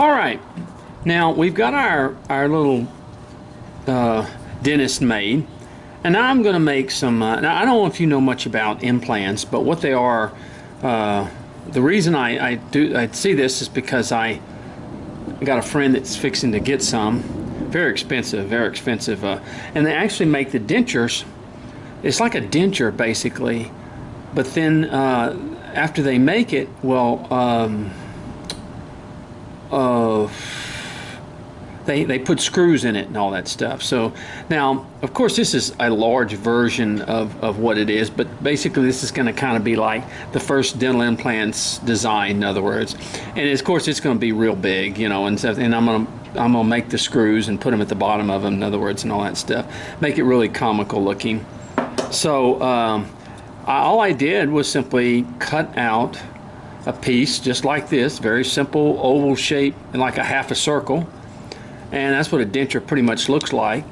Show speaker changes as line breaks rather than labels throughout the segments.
All right, now we've got our little dentist made, and now I'm going to make some. Now I don't know if you know much about implants, but what they are. The reason I see this is because I got a friend that's fixing to get some. Very expensive, very expensive, and they actually make the dentures. It's like a denture basically, but then after they make it, well, they put screws in it and all that stuff. So now, of course, this is a large version of what it is, but basically this is going to kind of be like the first dental implants design, in other words. And of course, it's going to be real big, you know, and stuff. And I'm gonna make the screws and put them at the bottom of them, in other words, and all that stuff. Make it really comical looking. So all I did was simply cut out a piece just like this, very simple oval shape, and like a half a circle, and that's what a denture pretty much looks like.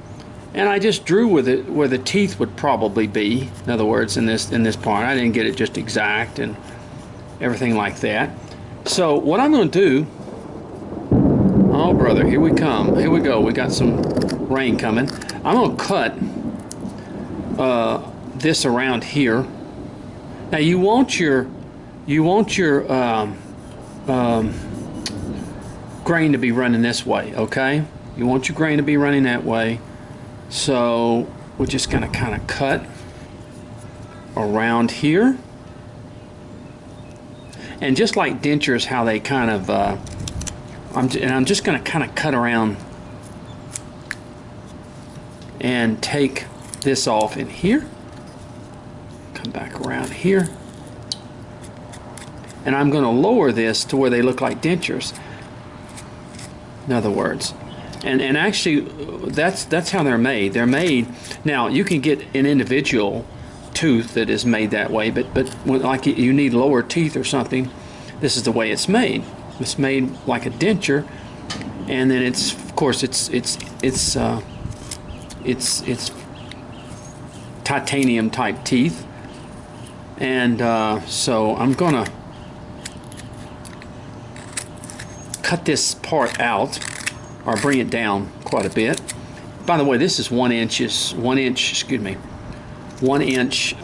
And I just drew with it where the teeth would probably be, in other words, in this part. I didn't get it just exact and everything like that. So what I'm going to do, oh brother, here we come, here we go, we got some rain coming. I'm going to cut this around here. Now you want your grain to be running this way, okay? You want your grain to be running that way. So we're just going to kind of cut around here. And just like dentures, how they kind of, I'm just going to kind of cut around and take this off in here. Come back around here. And I'm going to lower this to where they look like dentures, in other words. And actually, that's how they're made. They're made, now you can get an individual tooth that is made that way, but like you need lower teeth or something, this is the way it's made. It's made like a denture, and then it's, of course, it's titanium type teeth. And so I'm gonna cut this part out, or bring it down quite a bit. By the way, this is 1 inch. Excuse me, 1 inch.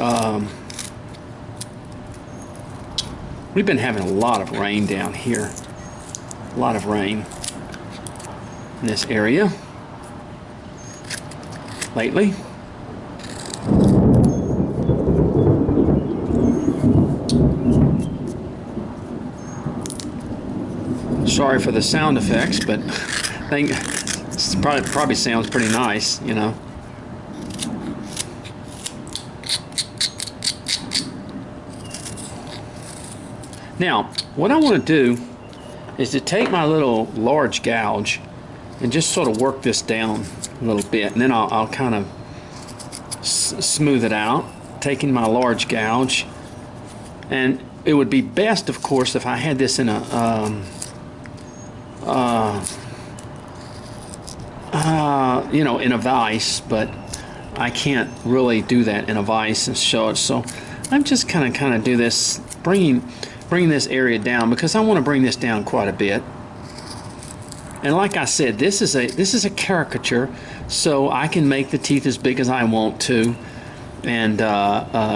We've been having a lot of rain down here. A lot of rain in this area lately. Sorry for the sound effects, but I think it probably sounds pretty nice, you know. Now, what I want to do is to take my little large gouge and just sort of work this down a little bit, and then I'll kind of smooth it out, taking my large gouge. And it would be best, of course, if I had this in a you know, in a vise, but I can't really do that in a vise and show it. So I'm just kind of do this, bringing this area down, because I want to bring this down quite a bit. And like I said, this is a caricature, so I can make the teeth as big as I want to. And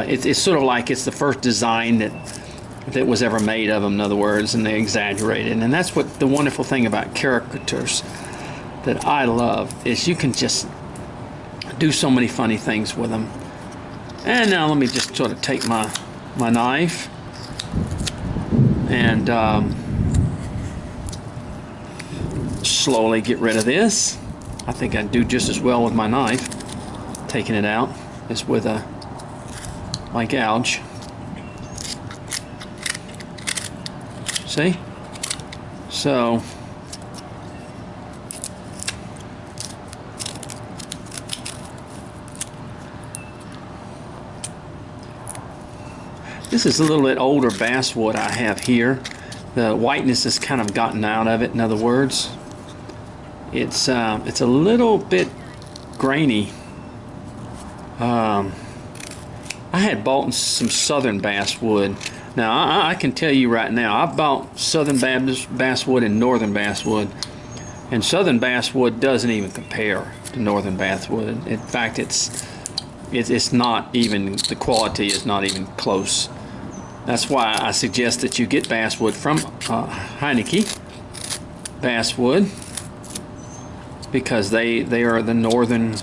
it's sort of like it's the first design that was ever made of them, in other words, and they exaggerated. And that's what the wonderful thing about caricatures that I love, is you can just do so many funny things with them. And now let me just sort of take my knife and slowly get rid of this. I think I do just as well with my knife, taking it out, as with my gouge. See? So this is a little bit older basswood I have here. The whiteness has kind of gotten out of it, in other words. It's a little bit grainy. I had bought some southern basswood Now, I can tell you right now, I've bought Southern basswood and Northern basswood, and Southern basswood doesn't even compare to Northern basswood. In fact, it's not even, the quality is not even close. That's why I suggest that you get basswood from Heineke basswood, because they are the northern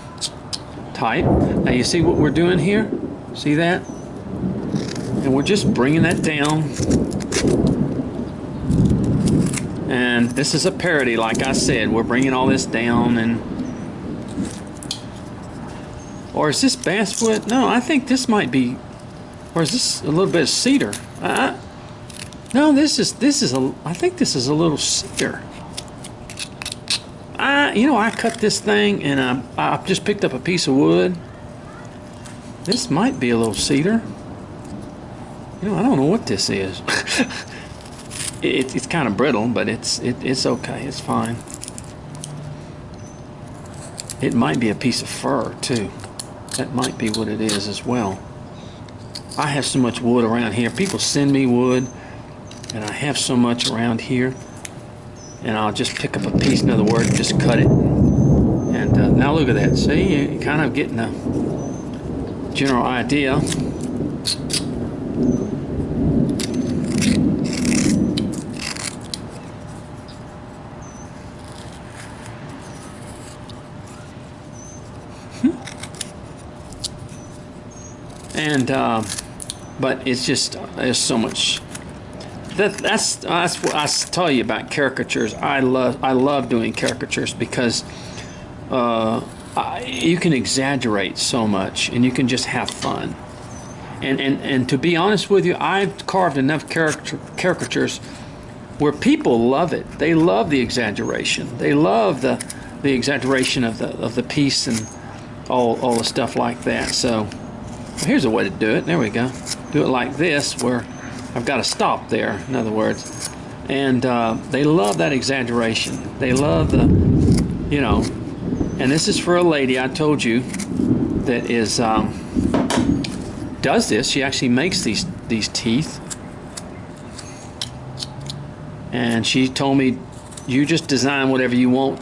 type. Now you see what we're doing here? See that? And we're just bringing that down. And this is a parity, like I said. We're bringing all this down. And or is this basswood? No, I think this might be. Or is this a little bit of cedar? No, this is a. I think this is a little cedar. You know, I cut this thing and I just picked up a piece of wood. This might be a little cedar. You know, I don't know what this is. It's kind of brittle, but it's okay. It's fine. It might be a piece of fir too. That might be what it is as well. I have so much wood around here. People send me wood, and I have so much around here. And I'll just pick up a piece, in other words, just cut it. And now look at that. See, you're kind of getting a general idea. And but it's just, there's so much. That's what I tell you about caricatures. I love doing caricatures because you can exaggerate so much and you can just have fun. And to be honest with you, I've carved enough caricatures where people love it. They love the exaggeration. They love the exaggeration of the piece and all the stuff like that. So here's a way to do it. There we go. Do it like this, where I've got to stop there, in other words. And they love that exaggeration. They love the, you know, and this is for a lady I told you that is does this. She actually makes these teeth. And she told me, you just design whatever you want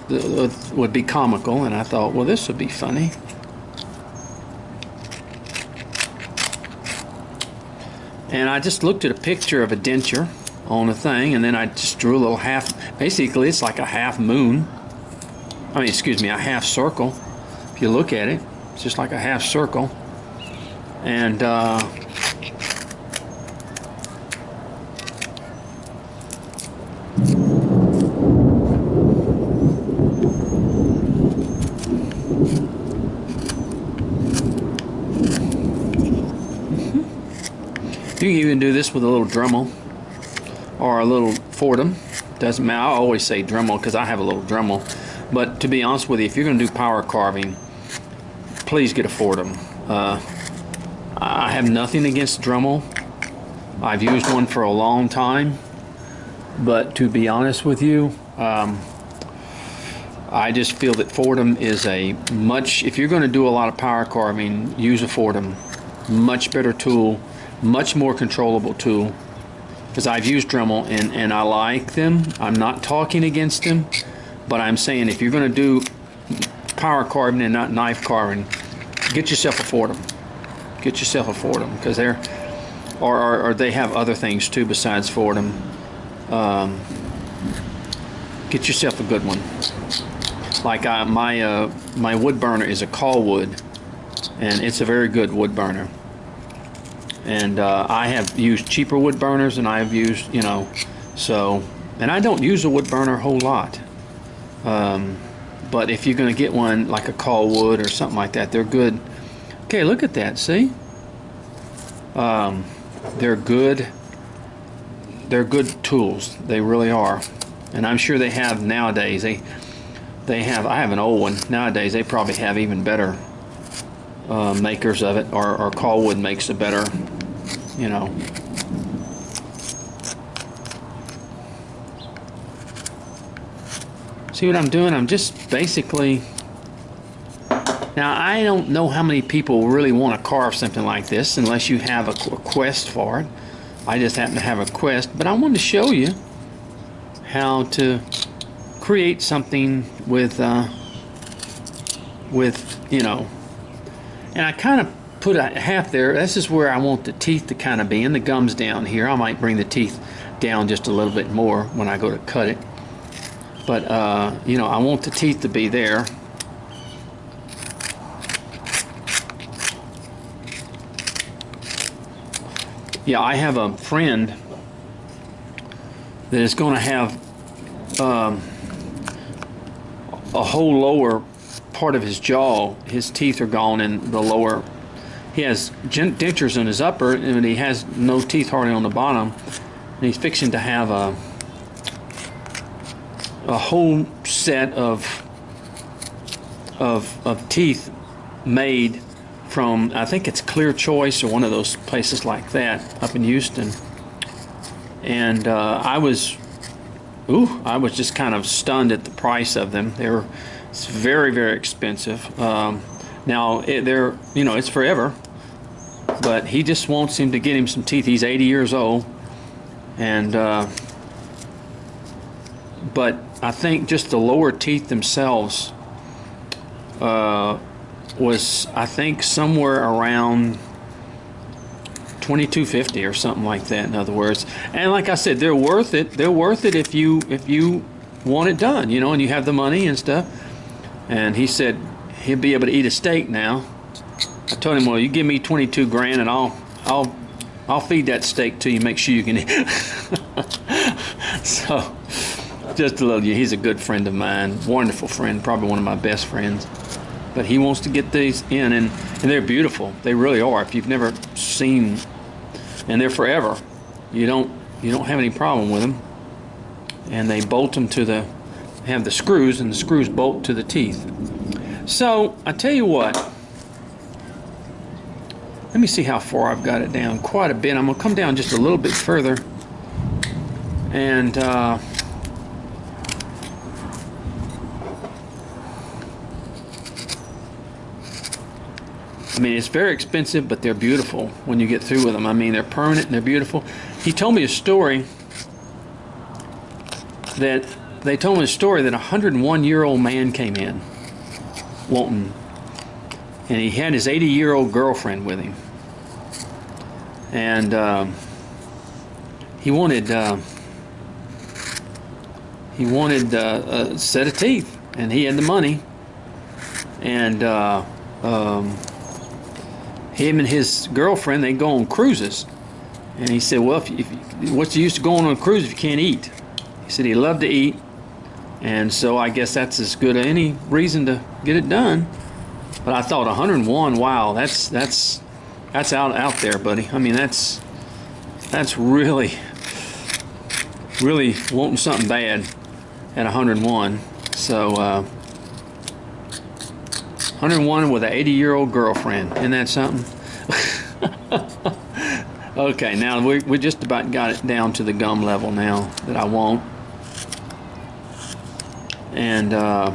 would be comical. And I thought, well, this would be funny. And I just looked at a picture of a denture on the thing, and then I just drew a little half. Basically, it's like a half moon. I mean, excuse me, a half circle. If you look at it, it's just like a half circle. And you can even do this with a little Dremel or a little Fordham. Doesn't matter. I always say Dremel because I have a little Dremel. But to be honest with you, if you're going to do power carving, please get a Fordham. I have nothing against Dremel. I've used one for a long time. But to be honest with you, I just feel that Fordham is a much, if you're going to do a lot of power carving, use a Fordham. Much better tool. Much more controllable tool, because I've used Dremel and I like them. I'm not talking against them, but I'm saying if you're going to do power carving and not knife carving, get yourself a Fordham. Get yourself a Fordham, because they're or they have other things too besides Fordham. Get yourself a good one. Like my wood burner is a Callwood, and it's a very good wood burner. And I have used cheaper wood burners, and I have used, you know, so, and I don't use a wood burner a whole lot. But if you're going to get one like a Callwood or something like that, they're good. Okay, look at that, see? They're good tools. They really are. And I'm sure they have nowadays, they have, I have an old one. Nowadays, they probably have even better makers of it, or Callwood makes a better, you know. See what I'm doing? I'm just basically, now I don't know how many people really want to carve something like this unless you have a quest for it. I just happen to have a Quest, but I wanted to show you how to create something with you know, and I kind of put a half there. This is where I want the teeth to kind of be, and the gums down here. I might bring the teeth down just a little bit more when I go to cut it, but you know, I want the teeth to be there. Yeah, I have a friend that is going to have a whole lower part of his jaw. His teeth are gone in the lower. He has dentures in his upper, and he has no teeth hardly on the bottom. And he's fixing to have a whole set of teeth made from, I think it's Clear Choice or one of those places like that up in Houston. And I was just kind of stunned at the price of them. It's very, very expensive. Now they're, you know, it's forever, but he just wants him to get him some teeth. He's 80 years old, and but I think just the lower teeth themselves was, I think, somewhere around $22.50 or something like that, in other words. And like I said, they're worth it. They're worth it if you want it done, you know, and you have the money and stuff. And he said he'll be able to eat a steak now. I told him, well, you give me 22 grand and I'll feed that steak to you, make sure you can eat. So just a little, he's a good friend of mine, wonderful friend, probably one of my best friends. But he wants to get these in, and they're beautiful. They really are. If you've never seen, and they're forever. You don't have any problem with them. And they bolt them to the, have the screws, and the screws bolt to the teeth. So I tell you what. Let me see how far I've got it down. Quite a bit. I'm gonna come down just a little bit further, and I mean, it's very expensive, but they're beautiful when you get through with them. I mean, they're permanent and they're beautiful. He told me a story that a 101-year-old man came in wanting, and he had his 80-year-old girlfriend with him, and he wanted a set of teeth, and he had the money, and him and his girlfriend, they go on cruises. And he said, well, what's the use of going on a cruise if you can't eat? He said he loved to eat, and so I guess that's as good as any reason to get it done. But I thought 101, wow, that's out there, buddy. I mean, that's really wanting something bad at 101. So 101 with an 80-year-old girlfriend. Isn't that something? Okay, now we just about got it down to the gum level now that I want. And that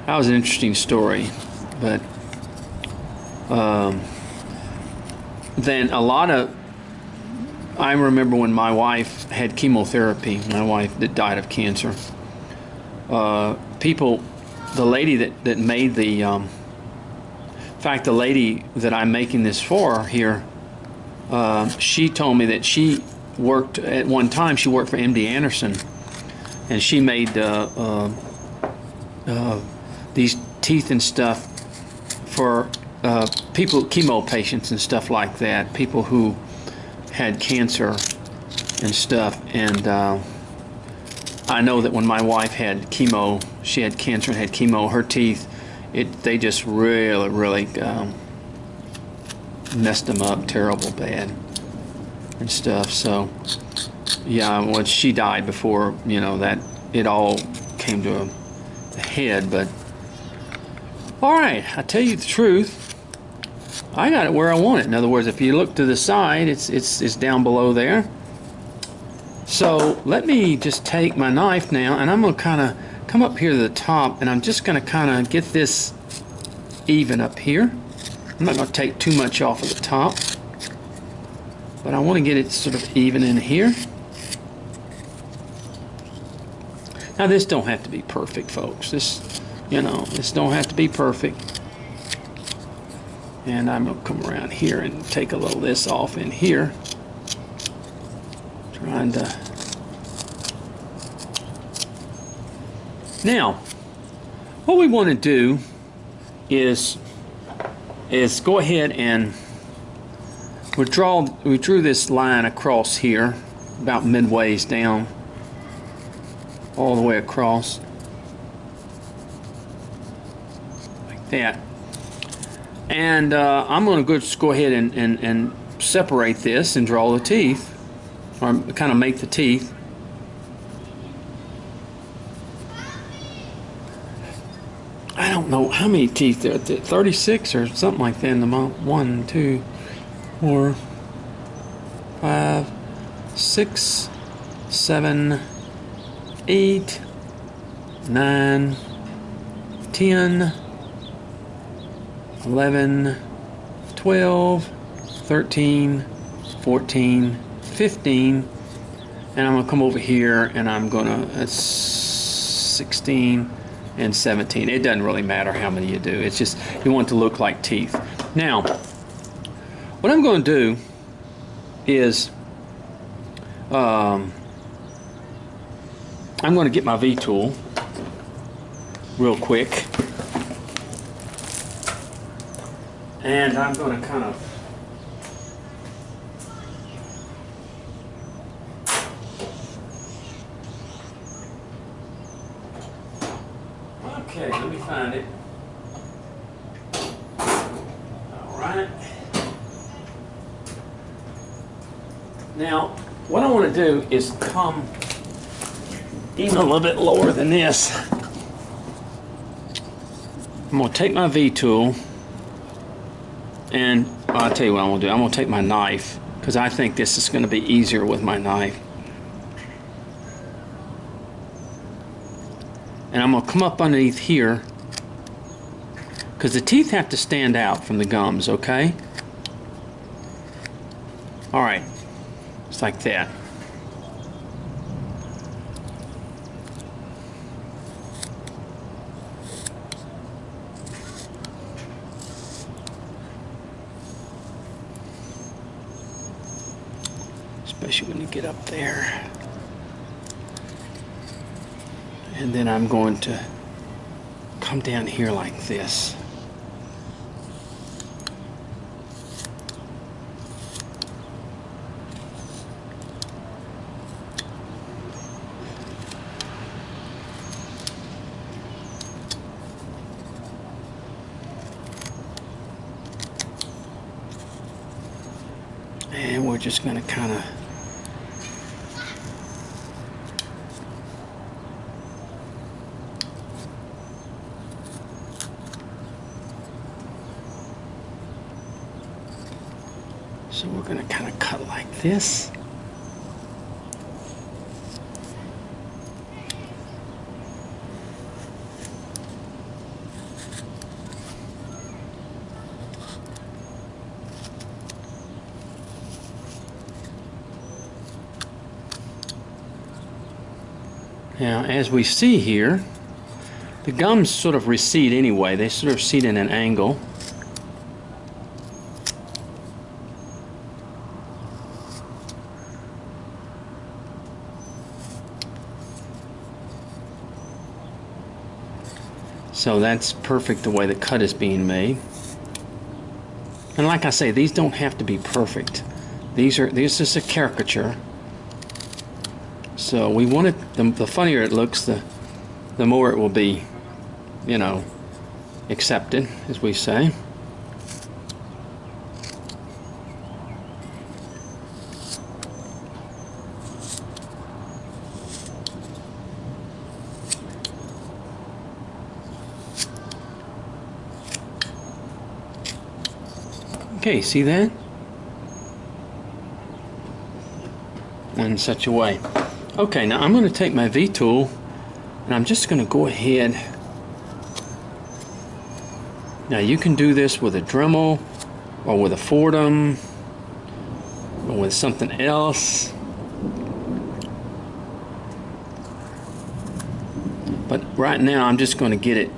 was an interesting story. But then a lot of, I remember when my wife had chemotherapy, my wife that died of cancer, people, the lady that made the, in fact, the lady that I'm making this for here, she told me that she worked, at one time, she worked for MD Anderson, and she made these teeth and stuff for people, chemo patients and stuff like that, people who had cancer and stuff. And I know that when my wife had chemo, she had cancer and had chemo, her teeth, they just really messed them up terrible bad and stuff. So yeah, well, she died before, you know, that it all came to a head. But all right, I tell you the truth, I got it where I want it. In other words, if you look to the side, it's down below there. So let me just take my knife now, and I'm going to kind of come up here to the top, and I'm just going to kind of get this even up here. I'm not going to take too much off of the top, but I want to get it sort of even in here. Now this don't have to be perfect, folks. This, you know, this don't have to be perfect. And I'm going to come around here and take a little of this off in here. Trying to... Now, what we want to do is go ahead and we drew this line across here, about midways down, all the way across, like that. And I'm going to just go ahead and separate this and draw the teeth, or kind of make the teeth. I don't know how many teeth there are, 36 or something like that in the month. 1, 2, 4, 5, 6, 7, 8, 9, 10, 11, 12, 13, 14, 15, and I'm going to come over here and I'm going to, that's 16 and 17. It doesn't really matter how many you do. It's just you want it to look like teeth. Now, what I'm going to do is I'm going to get my V-tool real quick, and I'm going to kind of okay, let me find it. All right. Now, what I want to do is come even a little bit lower than this. I'm going to take my V-tool, and I'll tell you what I'm going to do. I'm going to take my knife, because I think this is going to be easier with my knife. And I'm going to come up underneath here, because the teeth have to stand out from the gums, okay? All right, it's like that. Especially when you get up there. And then I'm going to come down here like this. And we're just going to kind of so we're going to kind of cut like this. Now, as we see here, the gums sort of recede anyway. They sort of recede in an angle. So that's perfect the way the cut is being made. And like I say, these don't have to be perfect. This is a caricature. So we want it, the funnier it looks, the more it will be, you know, accepted, as we say. Okay, see that? In such a way. Okay, now I'm going to take my V-tool and I'm just going to go ahead. Now you can do this with a Dremel or with a Fordham or with something else. But right now I'm just going to get it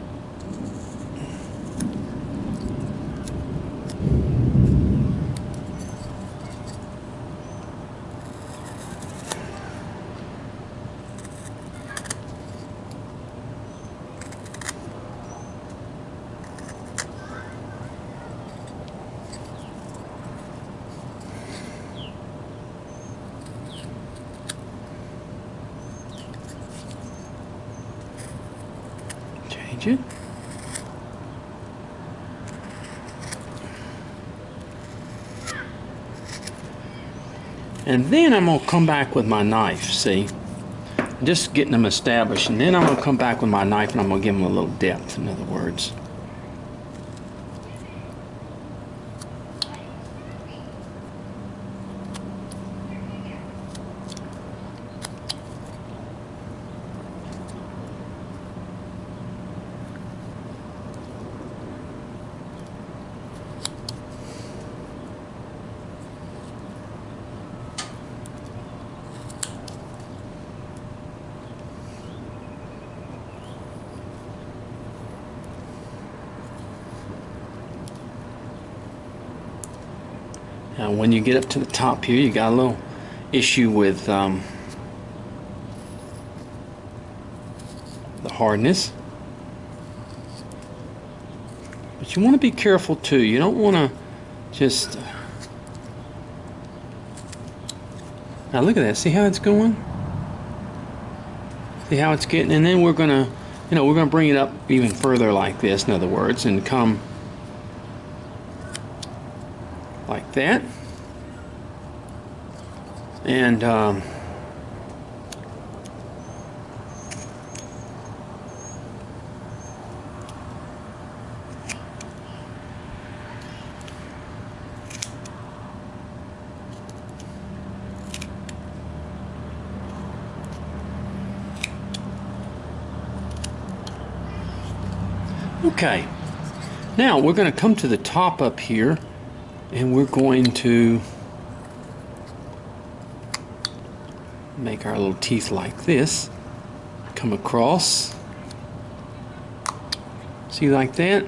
it. And then I'm going to come back with my knife, see? Just getting them established. And then I'm going to come back with my knife and I'm going to give them a little depth, in other words. Now when you get up to the top here, you got a little issue with the hardness. But you want to be careful too. You don't want to just... Now look at that. See how it's going? See how it's getting? And then we're going to, you know, we're going to bring it up even further like this, in other words, and come like that. And okay, now we're going to come to the top up here and we're going to make our little teeth like this, come across, see, like that.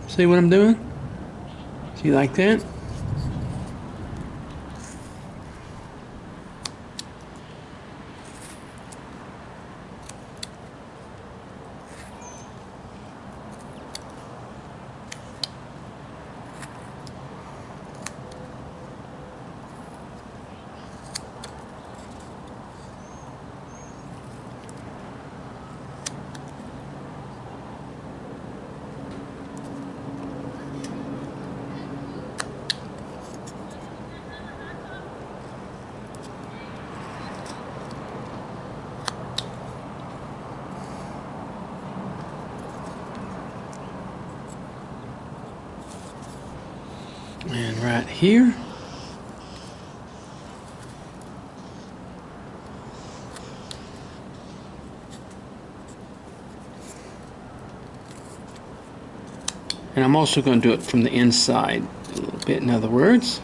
See what I'm doing? See, like that? And right here. And I'm also going to do it from the inside a little bit, in other words.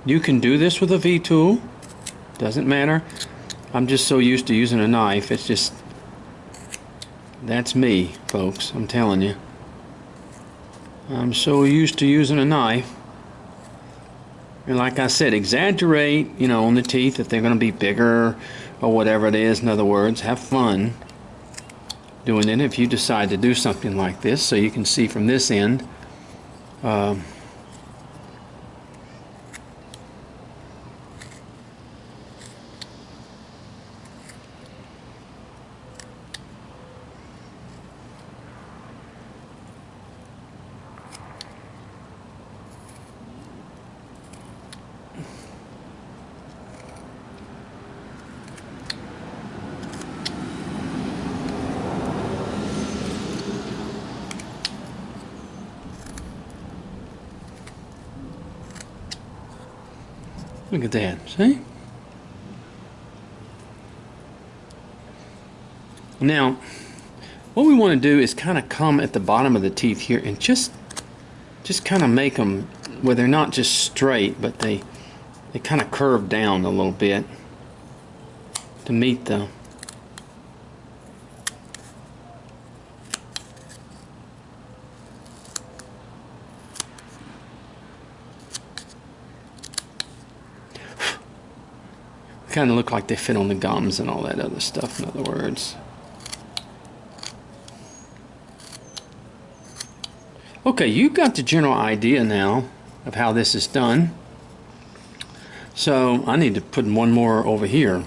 You can do this with a V-tool. Doesn't matter. I'm just so used to using a knife. It's just... That's me, folks, I'm telling you. I'm so used to using a knife. And like I said, exaggerate, you know, on the teeth if they're going to be bigger or whatever it is. In other words, have fun doing it if you decide to do something like this, so you can see from this end. Look at that, see? Now, what we want to do is kind of come at the bottom of the teeth here and just kind of make them where they're not just straight, but they kind of curve down a little bit to meet the kind of look like they fit on the gums and all that other stuff, in other words. Okay, you've got the general idea now of how this is done. So I need to put one more over here.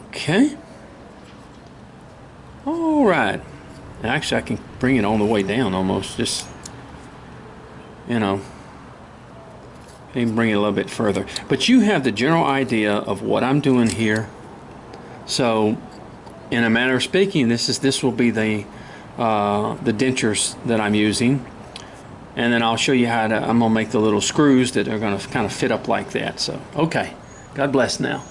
Okay. All right. Actually, I can bring it all the way down almost. Just, you know, even bring it a little bit further. But you have the general idea of what I'm doing here. So, in a manner of speaking, this will be the dentures that I'm using, and then I'll show you how to. I'm gonna make the little screws that are gonna kind of fit up like that. So, okay. God bless now.